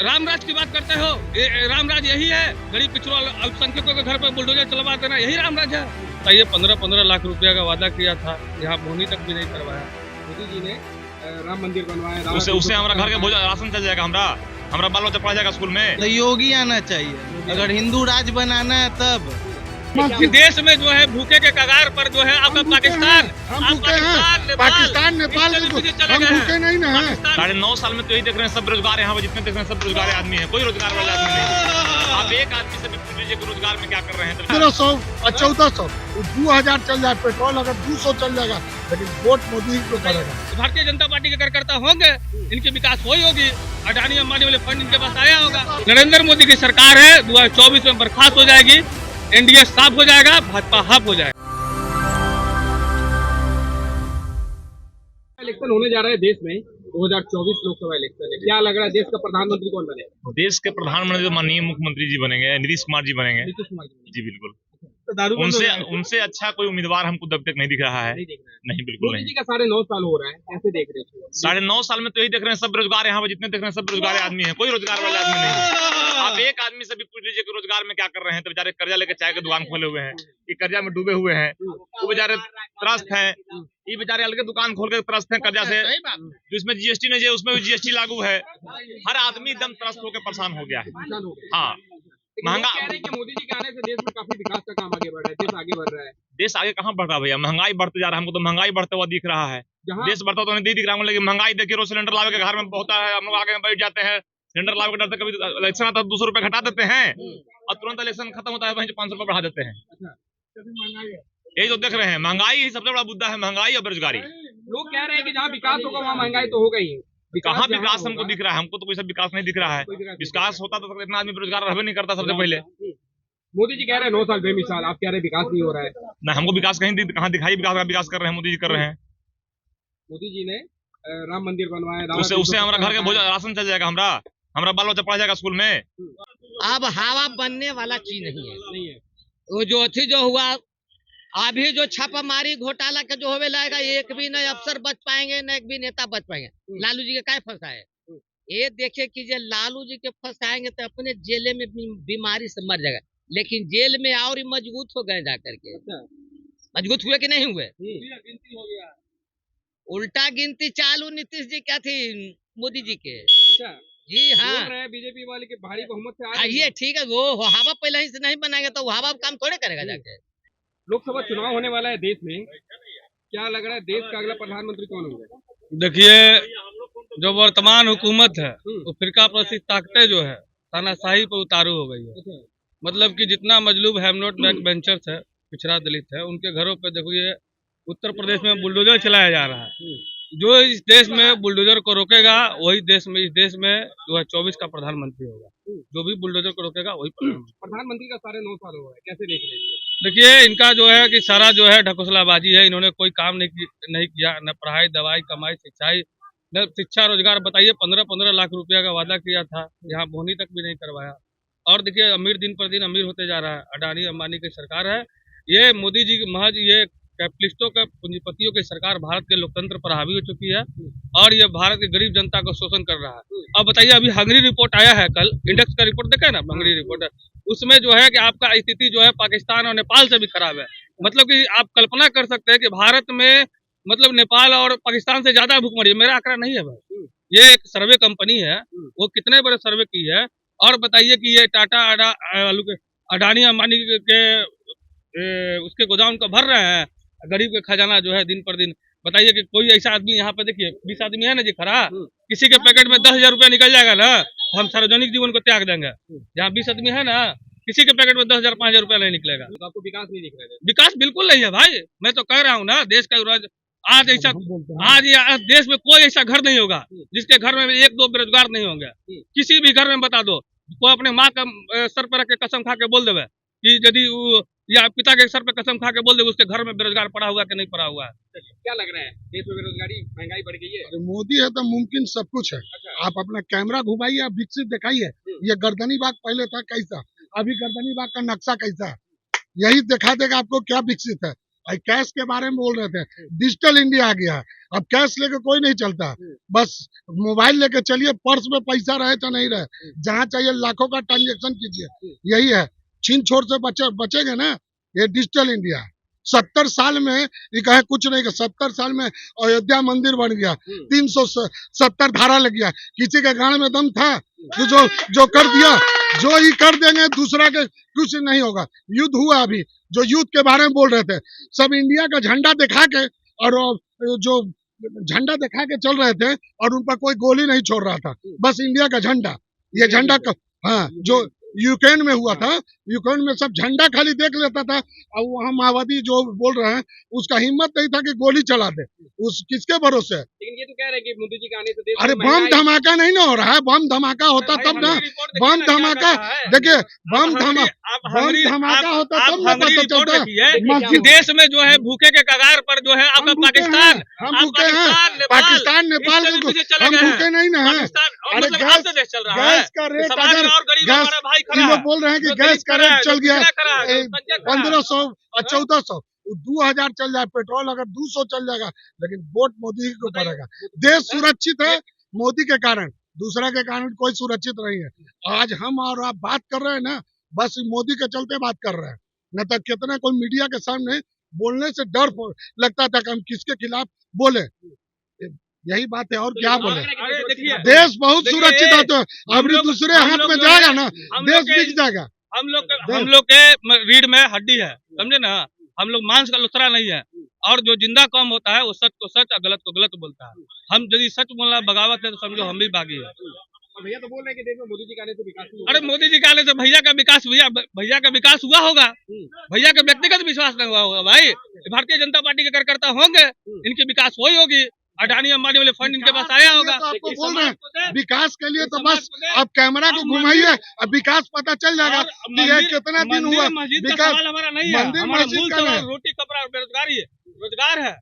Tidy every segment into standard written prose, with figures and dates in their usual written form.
रामराज की बात करते हो, रामराज यही है? गरीब पिछड़ों अल्पसंख्यकों के घर पर बुलडोजर चलवा देना, यही रामराज है? तो ये 15-15 लाख रुपया का वादा किया था, यहाँ बोनी तक भी नहीं करवाया मोदी जी ने। राम मंदिर बनवाया, उससे हमारा घर के भोजन राशन चल जाएगा, हमारा बाल बच्चा पढ़ा जाएगा स्कूल में। तो योगी आना चाहिए, अगर हिंदू राज बनाना है तब। देश में जो है भूखे के कगार पर जो है आपका पाकिस्तान, पाकिस्तान नेपाल हम भूखे नहीं ना है। 9.5 साल में तो यही देख रहे हैं, सब बेरोजगार है यहाँ पर, जितने देख रहे हैं सब बेरोजगार आदमी है, कोई रोजगार वाला आदमी नहीं। आप एक आदमी से भी पूछ लीजिए कि रोजगार में क्या कर रहे हैं। 1300 और 1400, 2000 चल जाए पेट्रोल, अगर 200 चल जाएगा, लेकिन वोट मोदी ही को करेगा। भारतीय जनता पार्टी के कार्यकर्ता होंगे, इनकी विकास हुई होगी, अडानी अंबानी वाले फंड इनके पास आया होगा। नरेंद्र मोदी की सरकार है, 2024 में बर्खास्त हो जाएगी, एनडीए साफ हो जाएगा, भाजपा हाफ हो जाएगा। इलेक्शन होने जा रहा है देश में, 2024 लोकसभा इलेक्शन है, क्या लग रहा है देश का प्रधानमंत्री कौन बने? देश के प्रधानमंत्री माननीय मुख्यमंत्री जी बनेंगे, नीतीश कुमार जी बनेंगे। नीतीश कुमार जी बिल्कुल। तो उनसे अच्छा कोई उम्मीदवार हमको अब तक नहीं दिख रहा है। नहीं बिल्कुल नहीं। मोदी जी का 9.5 साल हो रहा है, कैसे देख रहे हो? 9.5 साल में तो यही देख रहे हैं, सब बेरोजगार है यहाँ पर, जितने देख रहे हैं सब बेरोजगार आदमी है, कोई रोजगार वाला आदमी नहीं। आप एक आदमी से भी पूछ लीजिए कि रोजगार में क्या कर रहे हैं, तो बेचारे कर्जा लेकर चाय की दुकान खोले हुए हैं, ये कर्जा में डूबे हुए हैं, वो बेचारे त्रस्त हैं, ये बेचारे अलग दुकान खोल के त्रस्त हैं कर्जा से, जिसमें जीएसटी नहीं है उसमें भी जीएसटी लागू है। हर आदमी एकदम त्रस्त होकर परेशान हो गया है। हाँ, महंगा मोदी जी के आने से देश में काफी विकास का काम आगे बढ़ रहा है, देश आगे बढ़ रहा है। देश आगे कहाँ बढ़ रहा है भैया, महंगाई बढ़ते जा रहा है, हमको तो महंगाई बढ़ता हुआ दिख रहा है। देश बढ़ता तो नहीं दिख रहा है, लेकिन महंगाई देखिए, रोज सिलेंडर लावे के घर में होता है, हम लोग आगे बैठ जाते हैं, सिलेंडर लावे के डरते, कभी इलेक्शन आता है 200 रुपए घटा देते हैं और तुरंत इलेक्शन खत्म होता है 500 रुपए बढ़ा देते हैं। यही तो देख रहे हैं, महंगाई ही सबसे बड़ा मुद्दा है, महंगाई और बेरोजगारी। लोग कह रहे हैं कि जहाँ विकास होगा वहाँ महंगाई तो होगा ही। कहाँ विकास हमको दिख रहा है? हमको तो कोई विकास नहीं दिख रहा है। विकास होता तो इतना आदमी बेरोजगार रहबे नहीं करता सबसे पहले। मोदी जी कह रहे हैं 9 साल बेमिसाल, आप कह रहे हैं विकास नहीं हो रहा है। ना हमको विकास कहाँ दिखाई, विकास कर रहे हैं, मोदी जी कर रहे हैं। मोदी जी ने राम मंदिर बनवाया, उससे हमारा घर के भोजन राशन चल जाएगा, हमारा बाल बच्चा पढ़ा जाएगा स्कूल में। अब हवा बनने वाला चीज नहीं है। वो जो थी जो हुआ, अभी जो छापामारी घोटाला का जो होवे लगेगा, एक भी नए अफसर बच पाएंगे, न एक भी नेता बच पाएंगे। लालू जी के क्या फंसा है? ये देखिए कि जो लालू जी के फंसाएंगे तो अपने जेल में बीमारी से मर जाएगा, लेकिन जेल में और मजबूत हो गए जाकर के। मजबूत हुए कि नहीं हुए? उल्टा गिनती चालू नीतीश जी क्या थी मोदी जी के। जी हाँ, बीजेपी वाले के भारी बहुमत से ये ठीक है, वो हवा पहले ही से नहीं बनाएगा तो हवा काम थोड़े करेगा जाके। लोकसभा चुनाव होने वाला है देश में, क्या लग रहा है देश का अगला प्रधानमंत्री कौन होगा? देखिए, जो वर्तमान हुकूमत है वो फिरका प्रसिद्ध ताकतें जो है तानाशाही पर उतारू हो गई है। मतलब कि जितना मजलूब हैमनोट बैक बेंचर्स है, पिछड़ा दलित है, उनके घरों पे देखिए उत्तर प्रदेश में बुलडोजर चलाया जा रहा है। जो इस देश में बुलडोजर को रोकेगा वही इस देश में 2024 का प्रधानमंत्री होगा। जो भी बुलडोजर को रोकेगा वही प्रधानमंत्री का 9.5 साल हो रहा है, कैसे देख रहे हैं? देखिए, इनका जो है कि सारा जो है ढकोसलाबाजी है, इन्होंने कोई काम नहीं किया, न पढ़ाई दवाई कमाई सिंचाई, न शिक्षा रोजगार। बताइए, 15-15 लाख रुपया का वादा किया था, यहाँ बोनी तक भी नहीं करवाया। और देखिए, अमीर दिन पर दिन अमीर होते जा रहा है, अडानी अंबानी की सरकार है। ये मोदी जी की महज ये कैपिटलिस्टों के पूंजीपतियों की सरकार भारत के लोकतंत्र पर हावी हो चुकी है और ये भारत की गरीब जनता को शोषण कर रहा है। अब बताइए, अभी हंगरी रिपोर्ट आया है, कल इंडेक्स का रिपोर्ट देखा ना, हंगरी रिपोर्ट है, उसमें जो है कि आपका स्थिति जो है पाकिस्तान और नेपाल से भी खराब है। मतलब कि आप कल्पना कर सकते हैं कि भारत में मतलब नेपाल और पाकिस्तान से ज्यादा भूखमरी है। मेरा आंकड़ा नहीं है भाई, ये एक सर्वे कंपनी है, वो कितने बड़े सर्वे की है। और बताइए कि ये टाटा अडानी अंबानी के उसके गोदाम को भर रहे हैं, गरीब का खजाना जो है दिन पर दिन। बताइए कि कोई ऐसा आदमी यहाँ पे देखिए 20 आदमी है ना जी खड़ा, किसी के पैकेट में 10,000 रुपया निकल जाएगा ना, हम सार्वजनिक जीवन को त्याग देंगे। जहाँ 20 आदमी है ना, किसी के पैकेट में 10,000 5,000 रुपया नहीं निकलेगा। तो आपको विकास नहीं दिख रहा है? विकास बिल्कुल नहीं है भाई, मैं तो कह रहा हूँ ना, देश का आज देश में कोई ऐसा घर नहीं होगा जिसके घर में 1-2 बेरोजगार नहीं होंगे। किसी भी घर में बता दो, वो अपने माँ का सर पर रख के कसम खा के बोल देवे कि यदि या पिता के सर पे कसम खा के बोल दे उसके घर में बेरोजगार पड़ा हुआ कि नहीं पड़ा हुआ है। क्या लग रहा है देश में बेरोजगारी महंगाई बढ़ गई है? मोदी है तो मुमकिन सब कुछ है। आप अपना कैमरा घुमाइए, आप विकसित दिखाइए। ये गर्दनी बाग पहले था कैसा, अभी गर्दनी बाग का नक्शा कैसा है, यही दिखा देगा आपको क्या विकसित है। कैश के बारे में बोल रहे थे, डिजिटल इंडिया आ गया है। अब कैश लेके कोई नहीं चलता, बस मोबाइल लेके चलिए, पर्स में पैसा रहे तो नहीं रहे, जहाँ चाहिए लाखों का ट्रांजेक्शन कीजिए, यही है। छीन छोड़ से बचेंगे ना, ये डिजिटल इंडिया। 70 साल में ये कहे कुछ नहीं, 70 साल में अयोध्या मंदिर बन गया, 370 धारा लग गया, किसी के गाड़ में दम था जो कर दिया, जो ही कर देंगे दूसरा के कुछ नहीं होगा। युद्ध हुआ अभी, जो युद्ध के बारे में बोल रहे थे, सब इंडिया का झंडा दिखा के और जो झंडा दिखा के चल रहे थे और उन पर कोई गोली नहीं छोड़ रहा था, बस इंडिया का झंडा। ये झंडा हाँ, जो यूक्रेन में हुआ था, यूक्रेन में सब झंडा खाली देख लेता था, और वहाँ माओवादी जो बोल रहे हैं उसका हिम्मत नहीं था कि गोली चला दे, उस किसके भरोसे। लेकिन ये तो कह रहे हैं कि मोदी जी के आने से देश अरे में बम महंगाई- धमाका नहीं ना हो रहा है, बम धमाका होता तब ना, बम धमाका देखिए, बम धमाका होता तब ना पता चलता। कि देश में जो है भूखे के कगार पर जो है आपका पाकिस्तान, हम भूखे हैं, पाकिस्तान नेपाल हम भूखे नहीं ना है। अरे गैस का रेट, अगर गैस लोग बोल रहे हैं कि गैस का रेट चल गया 1500 और 1400, 2000 चल जाए पेट्रोल, अगर 200 चल जाएगा, लेकिन वोट मोदी को पड़ेगा। देश सुरक्षित है मोदी के कारण, दूसरा के कारण कोई सुरक्षित नहीं है। आज हम और आप बात कर रहे हैं ना, बस मोदी के चलते बात कर रहे हैं, न तो कितना कोई मीडिया के सामने बोलने से डर लगता था कि हम किसके खिलाफ बोले। यही बात है, और क्या बोले। देश बहुत सुरक्षित है, तो अब दूसरे हाथ में जाएगा ना, देश बिक जाएगा। हम लोग के रीढ़ में हड्डी है, समझे ना, हम लोग मांस का लुथरा नहीं है, और जो जिंदा कौम होता है वो सच को सच और गलत को गलत बोलता है। हम यदि सच बोलना बगावत है तो समझो हम भी बागी है। भैया तो बोल रहे हैं कि देश में मोदी जी के आने से विकास हुआ। अरे मोदी जी के आने से भैया का विकास हुआ होगा, भैया का व्यक्तिगत विश्वास नहीं हुआ होगा भाई। भारतीय जनता पार्टी के कार्यकर्ता होंगे, इनकी विकास हुई होगी, अडानी अंबानी वाले फंड इनके पास आया होगा। तो आपको बोल रहे हैं विकास के लिए तो बस अब कैमरा को घुमाइए, अब विकास पता चल जाएगा कि ये कितना दिन हुआ विकास। हमारा नहीं है, मंदिर हमारा मस्जिद मूल का सवाल है, रोटी कपड़ा बेरोजगारी है, रोजगार है,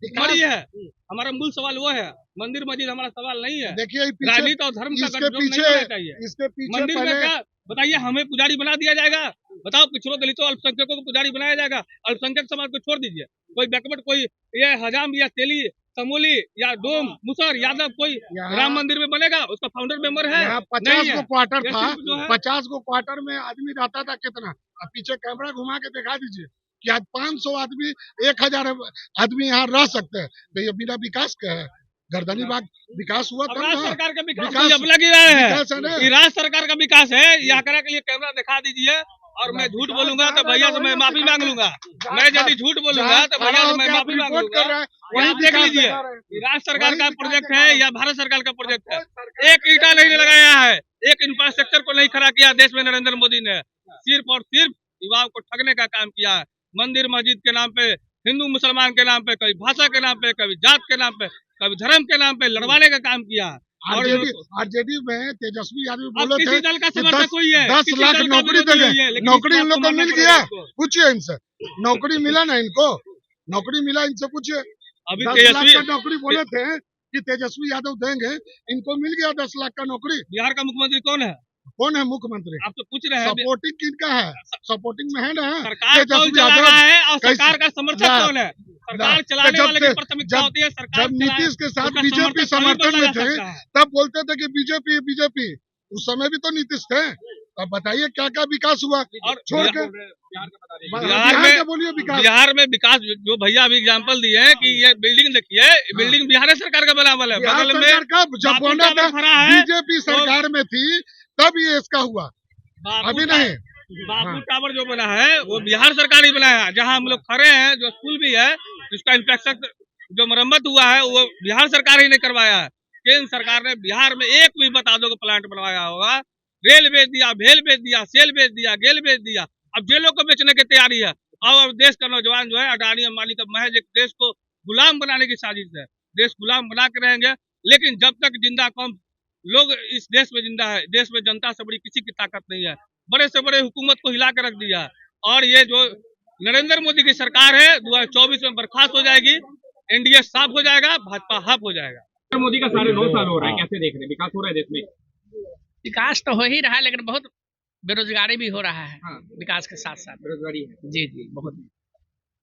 भुखमरी है, हमारा मूल सवाल वो है। मंदिर मस्जिद हमारा सवाल नहीं है। देखिए राजनीति और धर्म का इसके गठजोड़ नहीं पीछे होना चाहिए। इसके पीछे मंदिर में पहले क्या बताइए, हमें पुजारी बना दिया जाएगा? बताओ, पिछड़ों दलितों अल्पसंख्यकों को पुजारी बनाया जाएगा? अल्पसंख्यक समाज को छोड़ दीजिए, कोई बैकवर्ड, कोई ये हजाम या तेली समूली या डोम मुसर यादव कोई राम मंदिर में बनेगा? उसका फाउंडर मेंबर है? यहाँ 50 को क्वार्टर ये था, सिर्फ जो है- 50 को क्वार्टर में आदमी रहता था कितना। अब पीछे कैमरा घुमा के दिखा दीजिए कि आज 500 आदमी 1000 आदमी यहाँ रह सकते हैं, तो ये बिना विकास के है। गर्दनी बाग विकास हुआ तब राज्य ना, सरकार का विकास विकास- अब लग ही रहा है, विकास है ना। ये राज्य सरकार का विकास है। यहाँ करा के लिए कैमरा दिखा दीजिए, और मैं झूठ बोलूंगा तो भैया से मैं माफी मांग लूंगा। मैं यदि झूठ बोलूंगा तो भैया से मैं माफी मांग लूंगा। यहाँ देख लीजिए, ये राज्य सरकार का प्रोजेक्ट है या भारत सरकार का प्रोजेक्ट है? एक ईंटा नहीं लगाया है, एक इंफ्रास्ट्रक्चर को नहीं खड़ा किया देश में नरेंद्र मोदी ने। सिर्फ और सिर्फ युवाओं को ठगने का काम किया है। मंदिर मस्जिद के नाम पे, हिंदू मुसलमान के नाम पे, कभी भाषा के नाम पे, कभी जात के नाम पे, कभी धर्म के नाम पे लड़वाने का काम किया। और आरजेडी में तेजस्वी यादव अब बोले किसी थे दल का कि समर्थक हुई है, 10 किसी लाख दल का नौकरी विरोधी देंगे। नहीं है, लेकिन नौकरी इस इन बात लोग को को मानना मिल पड़ेगा गया, इनको। पूछिए इनसे, नौकरी मिला ना इनको? नौकरी मिला, इनसे पूछिए। अभी 10 लाख तेजस्वी का नौकरी बोले थे कि तेजस्वी यादव देंगे, इनको मिल गया 10 लाख का नौकरी। बिहार का मुख्यमंत्री कौन है? कौन है मुख्यमंत्री? आप तो पूछ रहे हैं। सपोर्टिंग किनका है? सपोर्टिंग में है ना सरकार कौन चला रहा है और सरकार का समर्थक कौन है? सरकार चलाने वाले की प्राथमिकता होती है। सरकार जब नीतीश के साथ उसका बीजेपी समर्थक समर्थन में बदला जा थे, सकता है। तब बोलते थे कि बीजेपी। उस समय भी तो नीतीश थे। अब बताइए क्या क्या विकास हुआ? और छोड़ के बिहार बोलिए विकास। बिहार में विकास जो भैया अभी एग्जाम्पल दिए हैं कि ये बिल्डिंग देखिए, बिल्डिंग बिहार सरकार का बना हुआ है। बिहार बगल सरकार का जब बापू बना था, टावर खड़ा है, बीजेपी सरकार में थी, तब ये इसका हुआ, अभी नहीं। बापू टावर जो बना है वो बिहार सरकार ही बनाया है। जहाँ हम लोग खड़े हैं, जो स्कूल भी है, जिसका इंफ्रास्ट्रक्चर जो मरम्मत हुआ है वो बिहार सरकार ही ने करवाया है। केंद्र सरकार ने बिहार में एक भी बता दो प्लांट बनवाया होगा? रेल बेच दिया, भेल बेच दिया, सेल बेच दिया, गेल बेच दिया, अब जेलों को बेचने की तैयारी है। और देश का नौजवान जो है अडानी अंबानी का महज एक देश को गुलाम बनाने की साजिश है। देश गुलाम बना के रहेंगे, लेकिन जब तक जिंदा कौम लोग इस देश में जिंदा है, देश में जनता से बड़ी किसी की ताकत नहीं है। बड़े से बड़े हुकूमत को हिला के रख दिया। और ये जो नरेंद्र मोदी की सरकार है 2024 में बर्खास्त हो जाएगी, एनडीए साफ हो जाएगा, भाजपा हाफ हो जाएगा। मोदी का 9.5 साल हो रहा है, कैसे देख रहे हैं? विकास हो रहा है देश में? विकास तो हो ही रहा है, लेकिन बहुत बेरोजगारी भी हो रहा है। हाँ। विकास के साथ साथ बेरोजगारी है। जी बहुत।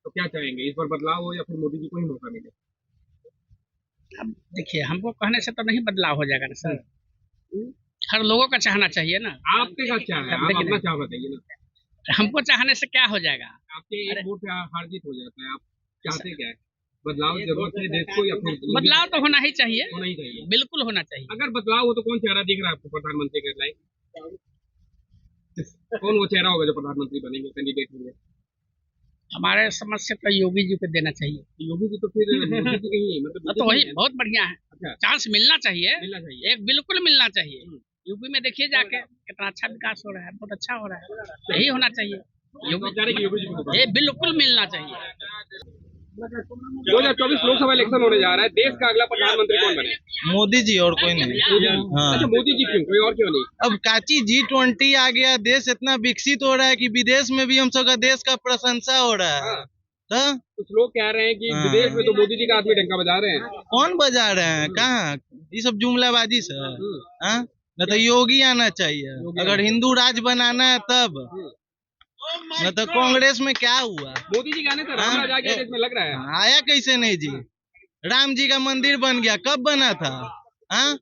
तो क्या चाहेंगे, इस बार बदलाव हो या फिर मोदी जी को ही मौका मिले? अब देखिए, हमको कहने से तो नहीं बदलाव हो जाएगा ना सर। हर लोगों का चाहना चाहिए ना। आपके साथ क्या है, आप देखिए, अपना चाह बताइए ना। हमको चाहने से क्या हो जाएगा? आपके एक वोट पे हार जीत हो जाता है, आप चाहते क्या है? बदलाव जरूरत है देश को या फिर बदलाव तो होना ही चाहिए, होना ही चाहिए? बिल्कुल होना चाहिए। अगर बदलाव हो तो कौन चेहरा दिख रहा है आपको प्रधानमंत्री के लायक? कौन वो चेहरा होगा जो प्रधानमंत्री बनेंगे, कैंडिडेट होंगे? हमारे समझ से तो योगी जी को देना चाहिए। योगी जी तो फिर मोदी जी के ही मतलब तो वही बहुत बढ़िया है, अच्छा चांस मिलना चाहिए, मिलना चाहिए। एक बिल्कुल मिलना चाहिए। यूपी में देखिए जाके कितना अच्छा विकास हो रहा है, बहुत अच्छा हो रहा है, यही होना चाहिए। योगी जी को ये बिल्कुल मिलना चाहिए। 2024 लोकसभा इलेक्शन होने जा रहा है, देश का अगला प्रधानमंत्री कौन बने? मोदी जी और कोई नहीं। हाँ। अच्छा, मोदी जी क्यों, कोई और क्यों नहीं? अब काची G20 आ गया, देश इतना विकसित हो रहा है कि विदेश में भी हम सब का देश का प्रशंसा हो रहा है। तो कुछ लोग कह रहे हैं कि विदेश में तो मोदी जी का आदमी डंका बजा रहे हैं। कौन बजा रहे हैं, कहाँ? ये सब जुमलाबाजी से हाँ? न तो योगी आना चाहिए, अगर हिंदू राज बनाना है तब। न तो कांग्रेस में क्या हुआ, मोदी जी के आने से राम राज आ गया देश में, लग रहा है। आया कैसे नहीं जी? राम जी का मंदिर बन गया, कब बना था? हाँ?